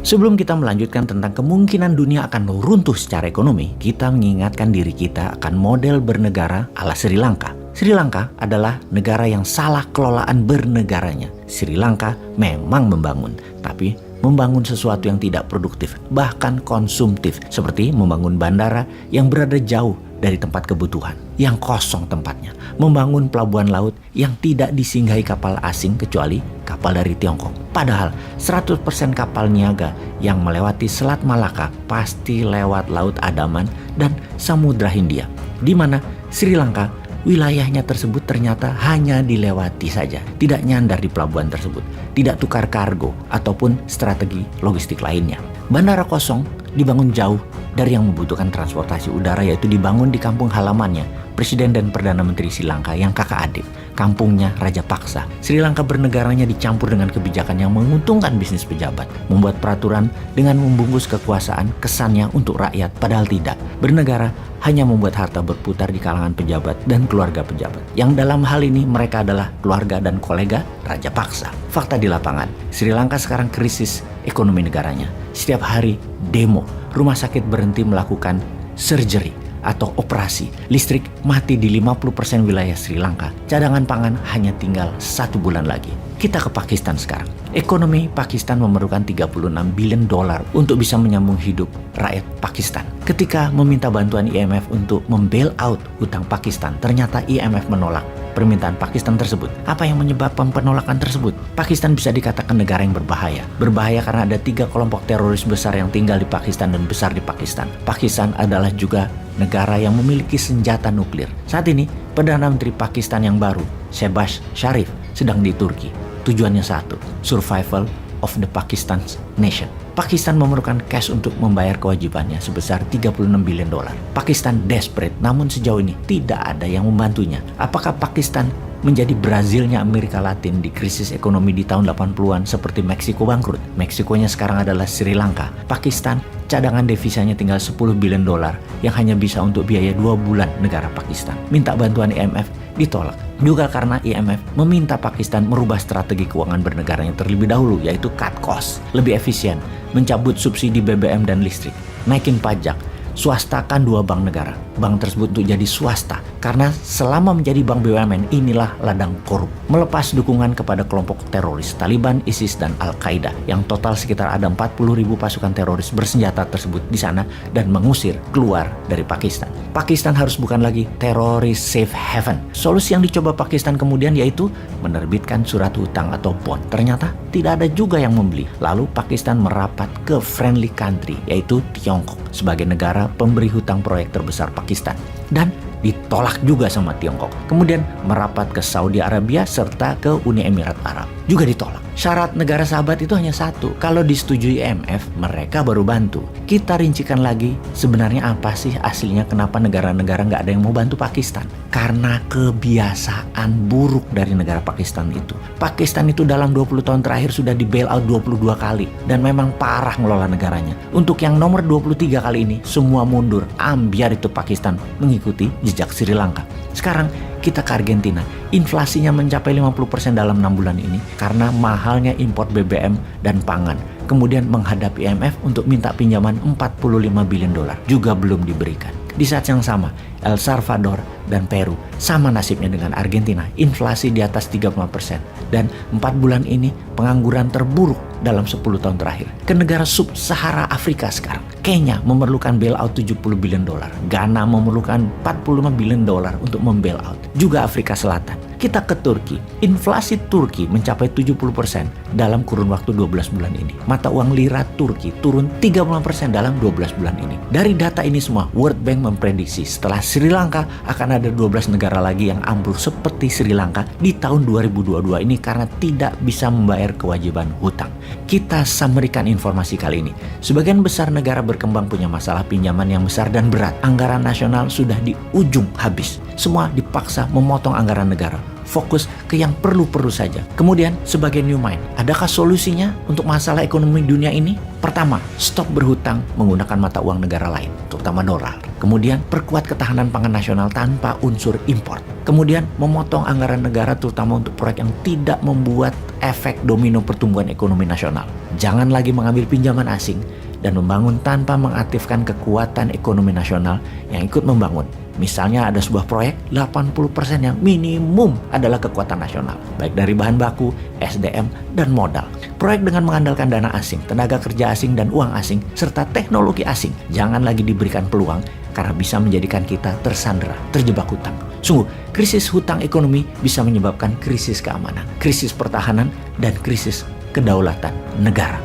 Sebelum kita melanjutkan tentang kemungkinan dunia akan runtuh secara ekonomi, kita mengingatkan diri kita akan model bernegara ala Sri Lanka. Sri Lanka adalah negara yang salah kelolaan bernegaranya. Sri Lanka memang membangun, tapi membangun sesuatu yang tidak produktif, bahkan konsumtif, seperti membangun bandara yang berada jauh dari tempat kebutuhan, yang kosong tempatnya, membangun pelabuhan laut yang tidak disinggahi kapal asing kecuali kapal dari Tiongkok. Padahal 100% kapal niaga yang melewati Selat Malaka pasti lewat Laut Andaman dan Samudra Hindia, di mana Sri Lanka wilayahnya tersebut ternyata hanya dilewati saja, tidak nyandar di pelabuhan tersebut, tidak tukar kargo ataupun strategi logistik lainnya. Bandara kosong dibangun jauh dari yang membutuhkan transportasi udara, yaitu dibangun di kampung halamannya Presiden dan Perdana Menteri Sri Lanka yang kakak adik, kampungnya Raja Paksa. Sri Lanka bernegaranya dicampur dengan kebijakan yang menguntungkan bisnis pejabat, membuat peraturan dengan membungkus kekuasaan kesannya untuk rakyat, padahal tidak. Bernegara hanya membuat harta berputar di kalangan pejabat dan keluarga pejabat, yang dalam hal ini mereka adalah keluarga dan kolega Raja Paksa. Fakta di lapangan, Sri Lanka sekarang krisis ekonomi negaranya. Setiap hari demo, rumah sakit berhenti melakukan surgery atau operasi, listrik mati di 50% wilayah Sri Lanka, cadangan pangan hanya tinggal 1 bulan lagi. Kita ke Pakistan sekarang. Ekonomi Pakistan memerlukan 36 billion dolar untuk bisa menyambung hidup rakyat Pakistan. Ketika meminta bantuan IMF untuk membail out hutang Pakistan, ternyata IMF menolak permintaan Pakistan tersebut. Apa yang menyebabkan penolakan tersebut? Pakistan bisa dikatakan negara yang berbahaya. Berbahaya karena ada 3 kelompok teroris besar yang tinggal di Pakistan dan besar di Pakistan. Pakistan adalah juga negara yang memiliki senjata nuklir. Saat ini, Perdana Menteri Pakistan yang baru, Shehbaz Sharif, sedang di Turki. Tujuannya satu, survival of the Pakistan nation. Pakistan memerlukan cash untuk membayar kewajibannya sebesar 36 billion dolar. Pakistan desperate, namun sejauh ini tidak ada yang membantunya. Apakah Pakistan menjadi Brazilnya Amerika Latin di krisis ekonomi di tahun 80-an seperti Meksiko bangkrut? Meksikonya sekarang adalah Sri Lanka. Pakistan cadangan devisanya tinggal 10 billion dolar yang hanya bisa untuk biaya 2 bulan negara Pakistan. Minta bantuan IMF ditolak. Juga karena IMF meminta Pakistan merubah strategi keuangan bernegaranya terlebih dahulu, yaitu cut cost, lebih efisien, mencabut subsidi BBM dan listrik, naikin pajak, swastakan 2 bank negara. Bank tersebut untuk jadi swasta karena selama menjadi bank BUMN inilah ladang korup. Melepas dukungan kepada kelompok teroris Taliban, ISIS, dan Al-Qaeda yang total sekitar ada 40.000 pasukan teroris bersenjata tersebut di sana dan mengusir keluar dari Pakistan. Pakistan harus bukan lagi teroris safe haven. Solusi yang dicoba Pakistan kemudian yaitu menerbitkan surat hutang atau bond. Ternyata tidak ada juga yang membeli. Lalu Pakistan merapat ke friendly country yaitu Tiongkok sebagai negara pemberi hutang proyek terbesar Pakistan dan ditolak juga sama Tiongkok. Kemudian merapat ke Saudi Arabia serta ke Uni Emirat Arab, juga ditolak. Syarat negara sahabat itu hanya satu, kalau disetujui IMF mereka baru bantu. Kita rincikan lagi sebenarnya apa sih aslinya kenapa negara-negara nggak ada yang mau bantu Pakistan. Karena kebiasaan buruk dari negara Pakistan itu. Pakistan itu dalam 20 tahun terakhir sudah di bail out 22 kali dan memang parah ngelola negaranya. Untuk yang nomor 23 kali ini semua mundur, ambiar itu Pakistan mengikuti jejak Sri Lanka. Sekarang kita ke Argentina, inflasinya mencapai 50% dalam 6 bulan ini karena mahalnya impor BBM dan pangan. Kemudian menghadapi IMF untuk minta pinjaman 45 billion dolar, juga belum diberikan. Di saat yang sama, El Salvador dan Peru sama nasibnya dengan Argentina, inflasi di atas 35%. Dan 4 bulan ini pengangguran terburuk dalam 10 tahun terakhir. Ke negara sub-Sahara Afrika sekarang, Kenya memerlukan bailout 70 billion dolar. Ghana memerlukan 45 billion dolar untuk membailout. Juga Afrika Selatan. Kita ke Turki. Inflasi Turki mencapai 70% dalam kurun waktu 12 bulan ini. Mata uang lira Turki turun 30% dalam 12 bulan ini. Dari data ini semua, World Bank memprediksi setelah Sri Lanka akan ada 12 negara lagi yang ambruk seperti Sri Lanka di tahun 2022 ini karena tidak bisa membayar kewajiban hutang. Kita summary-kan informasi kali ini. Sebagian besar negara berkembang punya masalah pinjaman yang besar dan berat. Anggaran nasional sudah di ujung habis. Semua dipaksa memotong anggaran negara. Fokus ke yang perlu-perlu saja. Kemudian sebagai new mind, adakah solusinya untuk masalah ekonomi dunia ini? Pertama, stop berhutang menggunakan mata uang negara lain, terutama dolar. Kemudian perkuat ketahanan pangan nasional tanpa unsur impor. Kemudian memotong anggaran negara terutama untuk proyek yang tidak membuat efek domino pertumbuhan ekonomi nasional. Jangan lagi mengambil pinjaman asing dan membangun tanpa mengaktifkan kekuatan ekonomi nasional yang ikut membangun. Misalnya ada sebuah proyek, 80% yang minimum adalah kekuatan nasional, baik dari bahan baku, SDM, dan modal. Proyek dengan mengandalkan dana asing, tenaga kerja asing, dan uang asing, serta teknologi asing, jangan lagi diberikan peluang karena bisa menjadikan kita tersandera, terjebak hutang. Sungguh, krisis hutang ekonomi bisa menyebabkan krisis keamanan, krisis pertahanan, dan krisis kedaulatan negara.